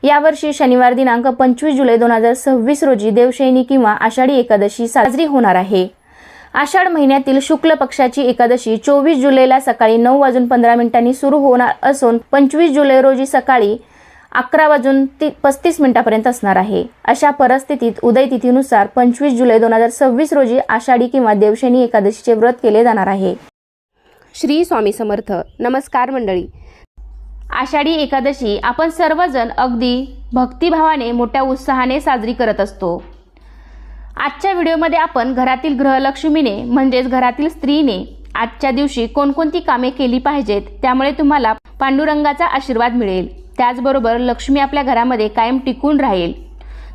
यावर्षी शनिवार दिनांक 25 जुलै 2026 रोजी देवशयनी किंवा आषाढी एकादशी साजरी होणार आहे। आषाढ महिन्यातील शुक्ल पक्षाची एकादशी 24 जुलैला सकाळी 9:15 सुरू होणार असून 25 जुलै रोजी सकाळी 11:35 पर्यंत असणार आहे। अशा परिस्थितीत उदय तिथीनुसार 25 जुलै 2026 रोजी आषाढी किंवा देवशयनी एकादशीचे व्रत केले जाणार आहे। श्री स्वामी समर्थ। नमस्कार मंडळी। आषाढी एकादशी आपण सर्वजण अगदी भक्तिभावाने मोठ्या उत्साहाने साजरी करत असतो। आजच्या व्हिडिओमध्ये आपण घरातील गृहलक्ष्मीने म्हणजेच घरातील स्त्रीने आजच्या दिवशी कोणकोणती कामे केली पाहिजेत, त्यामुळे तुम्हाला पांडुरंगाचा आशीर्वाद मिळेल, त्याचबरोबर लक्ष्मी आपल्या घरामध्ये कायम टिकून राहील,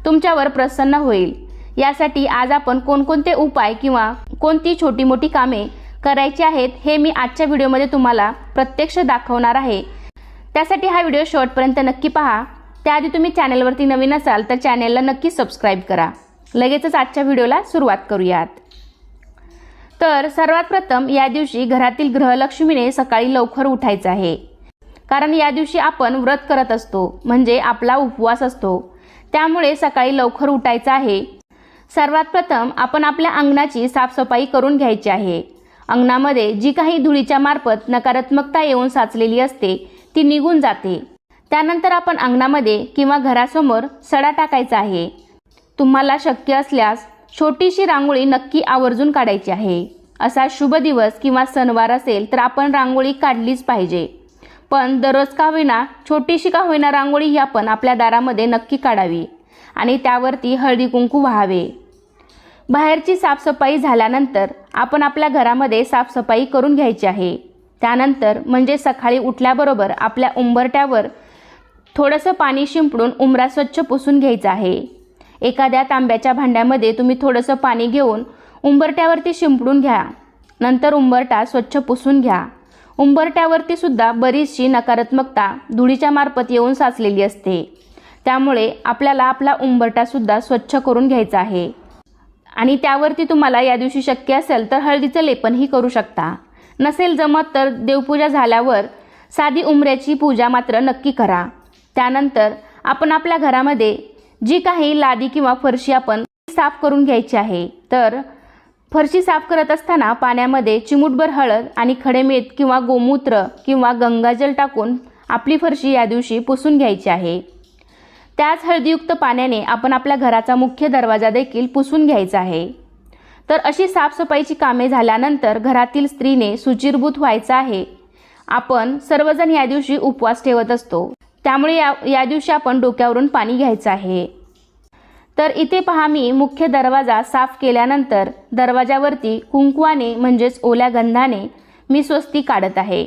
तुमच्यावर प्रसन्न होईल। यासाठी आज आपण कोणकोणते उपाय किंवा कोणती छोटी मोठी कामे करायची आहेत हे मी आजच्या व्हिडिओमध्ये तुम्हाला प्रत्यक्ष दाखवणार आहे। त्यासाठी हा व्हिडिओ शेवटपर्यंत नक्की पहा। त्याआधी तुम्ही चॅनलवरती नवीन असाल तर चॅनलला नक्की सबस्क्राइब करा। लगेचच आजच्या व्हिडिओला सुरुवात करूयात। तर सर्वात प्रथम या दिवशी घरातील गृहलक्ष्मीने सकाळी लवकर उठायचं आहे, कारण या दिवशी आपण व्रत करत असतो, म्हणजे आपला उपवास असतो, त्यामुळे सकाळी लवकर उठायचं आहे। सर्वात प्रथम आपण आपल्या अंगणाची साफसफाई करून घ्यायची आहे। अंगणामध्ये जी काही धुळीच्या मार्फत नकारात्मकता येऊन साचलेली असते ती निघून जाते। त्यानंतर आपण अंगणामध्ये किंवा घरासमोर सडा टाकायचा आहे। तुम्हाला शक्य असल्यास छोटीशी रांगोळी नक्की आवर्जून काढायची आहे। असा शुभ दिवस किंवा सणवार असेल तर आपण रांगोळी काढलीच पाहिजे, पण दररोज का होईना छोटीशी का होईना रांगोळी ही आपण आपल्या दारामध्ये नक्की काढावी आणि त्यावरती हळदी कुंकू वाहावे। बाहेरची साफसफाई झाल्यानंतर आपण आपल्या घरामध्ये साफसफाई करून घ्यायची आहे। त्यानंतर म्हणजे सकाळी उठल्याबरोबर आपल्या उंबरट्यावर थोडंसं पाणी शिंपडून उंबरा स्वच्छ पुसून घ्यायचा आहे। एखाद्या तांब्याच्या भांड्यामध्ये तुम्ही थोडंसं पाणी घेऊन उंबरट्यावरती शिंपडून घ्या, नंतर उंबरटा स्वच्छ पुसून घ्या। उंबरट्यावरती सुद्धा बरीचशी नकारात्मकता धुळीच्या मार्फत येऊन साचलेली असते, त्यामुळे आपल्याला आपला उंबरटा सुद्धा स्वच्छ करून घ्यायचा आहे। आणि त्यावरती तुम्हाला या दिवशी शक्य असेल तर हळदीचं लेपनही करू शकता, नसेल जमत तर देवपूजा झाल्यावर साधी उंबऱ्याची पूजा मात्र नक्की करा। त्यानंतर आपण आपल्या घरामध्ये जी काही लादी किंवा फरशी आपण साफ करून घ्यायची आहे। तर फरशी साफ करत असताना पाण्यामध्ये चिमूटभर हळद आणि खडे मीठ किंवा गोमूत्र किंवा गंगाजल टाकून आपली फरशी या दिवशी पुसून घ्यायची आहे। त्याच हळदीयुक्त पाण्याने आपण आपल्या घराचा मुख्य दरवाजा देखील पुसून घ्यायचा आहे। तर अशी साफसफाईची कामे झाल्यानंतर घरातील स्त्रीने शुचिर्भूत व्हायचं आहे। आपण सर्वजण या दिवशी उपवास ठेवत असतो, त्यामुळे या दिवशी आपण डोक्यावरून पाणी घ्यायचं आहे। तर इथे पहा, मी मुख्य दरवाजा साफ केल्यानंतर दरवाजावरती कुंकवाने म्हणजेच ओल्या गंधाने मी स्वस्तिक काढत आहे।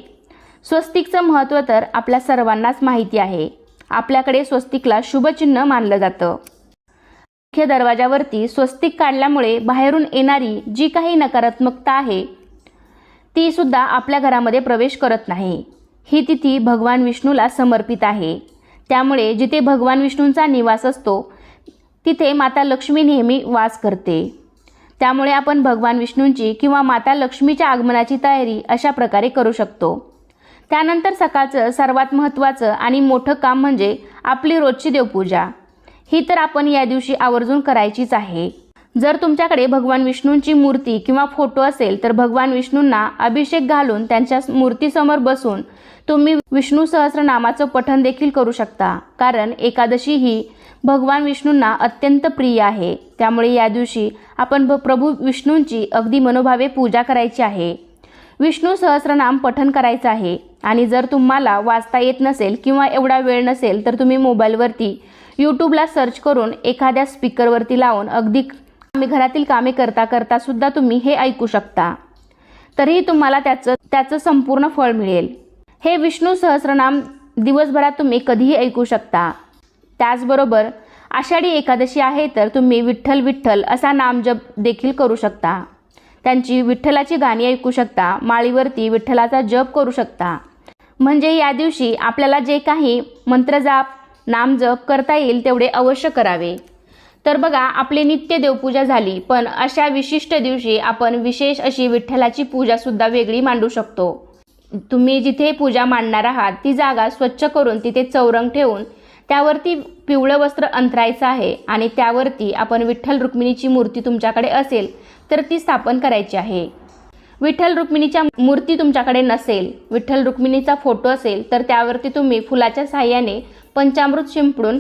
स्वस्तिकचं महत्त्व तर आपल्या सर्वांनाच माहिती आहे। आपल्याकडे स्वस्तिकला शुभचिन्ह मानलं जातं। मुख्य दरवाजावरती स्वस्तिक काढल्यामुळे बाहेरून येणारी जी काही नकारात्मकता आहे ती सुद्धा आपल्या घरामध्ये प्रवेश करत नाही। ही तिथी भगवान विष्णूला समर्पित आहे, त्यामुळे जिथे भगवान विष्णूंचा निवास असतो तिथे माता लक्ष्मी नेहमी वास करते। त्यामुळे आपण भगवान विष्णूंची किंवा माता लक्ष्मीच्या आगमनाची तयारी अशा प्रकारे करू शकतो। त्यानंतर सकाळचं सर्वात महत्त्वाचं आणि मोठं काम म्हणजे आपली रोजची देवपूजा। ही तर आपण या दिवशी आवर्जून करायचीच आहे। जर तुमच्याकडे भगवान विष्णूंची मूर्ती किंवा फोटो असेल तर भगवान विष्णूंना अभिषेक घालून त्यांच्या मूर्तीसमोर बसून तुम्ही विष्णू सहस्रनामाचं पठण देखील करू शकता, कारण एकादशी ही भगवान विष्णूंना अत्यंत प्रिय आहे। त्यामुळे या दिवशी आपण प्रभू विष्णूंची अगदी मनोभावे पूजा करायची आहे। विष्णू सहस्रनाम पठण करायचं आहे। आणि जर तुम्हाला वाचता येत नसेल किंवा एवढा वेळ नसेल तर तुम्ही मोबाईलवरती यूट्यूबला सर्च करून एखाद्या स्पीकरवरती लावून अगदी घरातील कामे करता करता सुद्धा तुम्ही हे ऐकू शकता, तरीही तुम्हाला त्याचं संपूर्ण फळ मिळेल। हे विष्णू सहस्रनाम दिवसभरात तुम्ही कधीही ऐकू शकता। त्याचबरोबर आषाढी एकादशी आहे तर तुम्ही विठ्ठल विठ्ठल असा नामजप देखील करू शकता। त्यांची विठ्ठलाची गाणी ऐकू शकता, माळीवरती विठ्ठलाचा जप करू शकता। म्हणजे या दिवशी आपल्याला जे काही मंत्रजाप नामजप करता येईल तेवढे अवश्य करावे। तर बघा, आपली नित्य देवपूजा झाली, पण अशा विशिष्ट दिवशी आपण विशेष अशी विठ्ठलाची पूजा सुद्धा वेगळी मांडू शकतो। तुम्ही जिथे पूजा मांडणार आहात ती जागा स्वच्छ करून तिथे चौरंग ठेवून त्यावरती पिवळं वस्त्र अंथरायचं आहे आणि त्यावरती आपण विठ्ठल रुक्मिणीची मूर्ती तुमच्याकडे असेल तर ती स्थापन करायची आहे. विठ्ठल रुक्मिणीच्या मूर्ती तुमच्याकडे नसेल, विठ्ठल रुक्मिणीचा फोटो असेल तर त्यावरती तुम्ही फुलाच्या साहाय्याने पंचामृत शिंपडून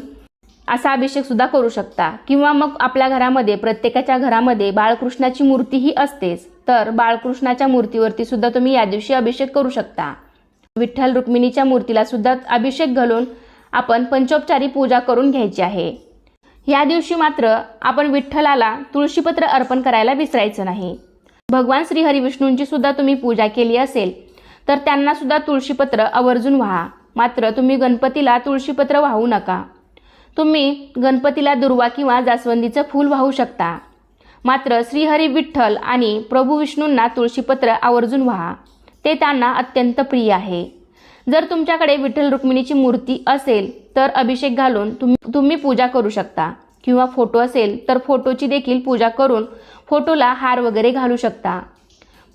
असा अभिषेक सुद्धा करू शकता. किंवा मग आपल्या घरामध्ये प्रत्येकाच्या घरामध्ये बाळकृष्णाची मूर्तीही असतेच, तर बाळकृष्णाच्या मूर्तीवरती सुद्धा तुम्ही या दिवशी अभिषेक करू शकता. विठ्ठल रुक्मिणीच्या मूर्तीला सुद्धा अभिषेक घालून आपण पंचोपचारी पूजा करून घ्यायची आहे. या दिवशी मात्र आपण विठ्ठलाला तुळशीपत्र अर्पण करायला विसरायचं नाही. भगवान श्री हरी विष्णूंची सुद्धा तुम्ही पूजा केली असेल तर त्यांना सुद्धा तुळशीपत्र आवर्जून वाहा. मात्र तुम्ही गणपतीला तुळशीपत्र वाहू नका. तुम्ही गणपतीला दुर्वा किंवा जास्वंदीचं फूल वाहू शकता. मात्र श्रीहरी विठ्ठल आणि प्रभू विष्णूंना तुळशीपत्र आवर्जून वाहा, ते त्यांना अत्यंत प्रिय आहे. जर तुमच्याकडे विठ्ठल रुक्मिणीची मूर्ती असेल तर अभिषेक घालून तुम्ही पूजा करू शकता. किंवा फोटो असेल तर फोटोची देखील पूजा करून फोटोला हार वगैरे घालू शकता.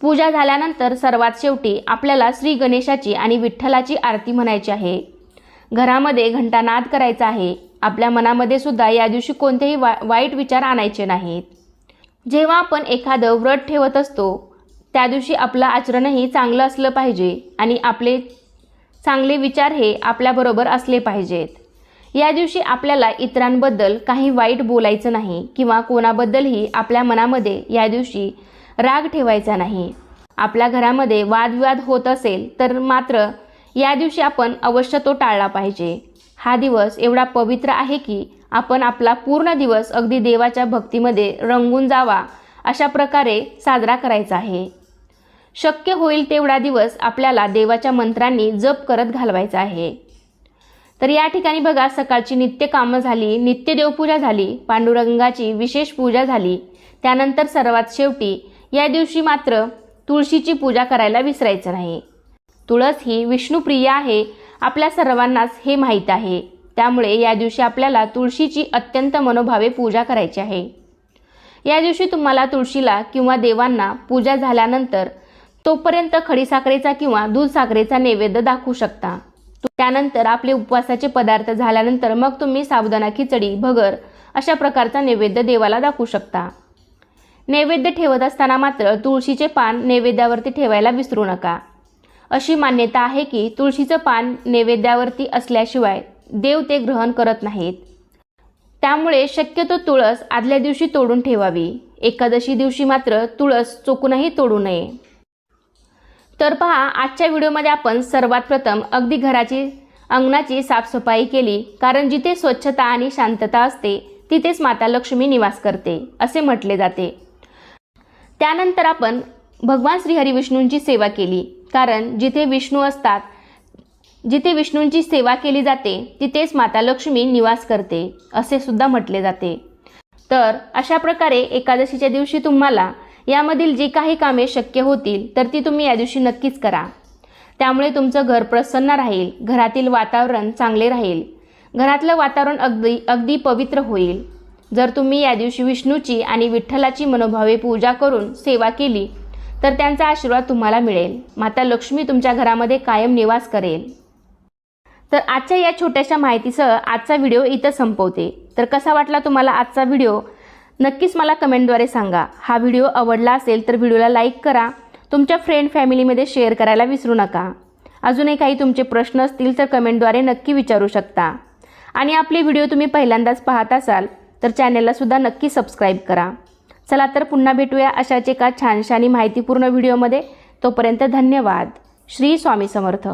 पूजा झाल्यानंतर सर्वात शेवटी आपल्याला श्री गणेशाची आणि विठ्ठलाची आरती म्हणायची आहे. घरामध्ये घंटानाद करायचा आहे. आपल्या मनामध्ये सुद्धा या दिवशी कोणतेही वाईट विचार आणायचे नाहीत. जेव्हा आपण एखादं व्रत ठेवत असतो त्या दिवशी आपलं आचरणही चांगलं असलं पाहिजे आणि आपले चांगले विचार हे आपल्याबरोबर असले पाहिजेत. या दिवशी आपल्याला इतरांबद्दल काही वाईट बोलायचं नाही किंवा कोणाबद्दलही आपल्या मनामध्ये या दिवशी राग ठेवायचा नाही. आपल्या घरामध्ये वादविवाद होत असेल तर मात्र या दिवशी आपण अवश्य तो टाळला पाहिजे. हा दिवस एवढा पवित्र आहे की आपण आपला पूर्ण दिवस अगदी देवाच्या भक्तीमध्ये रंगून जावा अशा प्रकारे साजरा करायचा आहे. शक्य होईल तेवढा दिवस आपल्याला देवाच्या मंत्रांनी जप करत घालवायचा आहे. तर या ठिकाणी बघा, सकाळची नित्य कामं झाली, नित्य देवपूजा झाली, पांडुरंगाची विशेष पूजा झाली. त्यानंतर सर्वात शेवटी या दिवशी मात्र तुळशीची पूजा करायला विसरायचं नाही. तुळस ही विष्णुप्रिय आहे, आपल्या सर्वांनाच हे माहीत आहे. त्यामुळे या दिवशी आपल्याला तुळशीची अत्यंत मनोभावे पूजा करायची आहे. या दिवशी तुम्हाला तुळशीला किंवा देवांना पूजा झाल्यानंतर तोपर्यंत खडीसाखरेचा किंवा दूध साखरेचा नैवेद्य दाखवू शकता. त्यानंतर आपले उपवासाचे पदार्थ झाल्यानंतर मग तुम्ही साबुदाणा खिचडी, भगर अशा प्रकारचा नैवेद्य देवाला दाखवू शकता. नैवेद्य ठेवत असताना मात्र तुळशीचे पान नैवेद्यावरती ठेवायला विसरू नका. अशी मान्यता आहे की तुळशीचं पान नैवेद्यावरती असल्याशिवाय देव ते ग्रहण करत नाहीत. त्यामुळे शक्यतो तुळस आदल्या दिवशी तोडून ठेवावी. एकादशी दिवशी मात्र तुळस चुकूनही तोडू नये. तर पहा, आजच्या व्हिडिओमध्ये आपण सर्वात प्रथम अगदी अंगणाची साफसफाई केली, कारण जिथे स्वच्छता आणि शांतता असते तिथेच माता लक्ष्मी निवास करते असे म्हटले जाते. त्यानंतर आपण भगवान श्रीहरी विष्णूंची सेवा केली, कारण जिथे विष्णू असतात, जिथे विष्णूंची सेवा केली जाते तिथेच माता लक्ष्मी निवास करते असे सुद्धा म्हटले जाते. तर अशा प्रकारे एकादशीच्या दिवशी तुम्हाला यामधील जी काही कामे शक्य होतील तर ती तुम्ही या दिवशी नक्कीच करा. त्यामुळे तुमचं घर प्रसन्न राहील, घरातील वातावरण चांगले राहील, घरातलं वातावरण अगदी पवित्र होईल. जर तुम्ही या दिवशी विष्णूची आणि विठ्ठलाची मनोभावे पूजा करून सेवा केली तर त्यांचा आशीर्वाद तुम्हाला मिळेल. माता लक्ष्मी तुमच्या घरामध्ये कायम निवास करेल. तर आजच्या या छोट्याशा माहितीसह आजचा व्हिडिओ इथं संपवते. तर कसा वाटला तुम्हाला आजचा व्हिडिओ नक्कीच मला कमेंटद्वारे सांगा. हा व्हिडिओ आवडला असेल तर व्हिडिओला लाईक करा, तुमच्या फ्रेंड फॅमिलीमध्ये शेअर करायला विसरू नका. अजूनही काही तुमचे प्रश्न असतील तर कमेंटद्वारे नक्की विचारू शकता. आणि आपले व्हिडिओ तुम्ही पहिल्यांदाच पाहत असाल तर चॅनेललासुद्धा नक्की सबस्क्राईब करा. चला तर पुन्हा भेटूया अशाच एका छानशा आणि माहितीपूर्ण व्हिडिओमध्ये. तोपर्यंत धन्यवाद. श्री स्वामी समर्थ.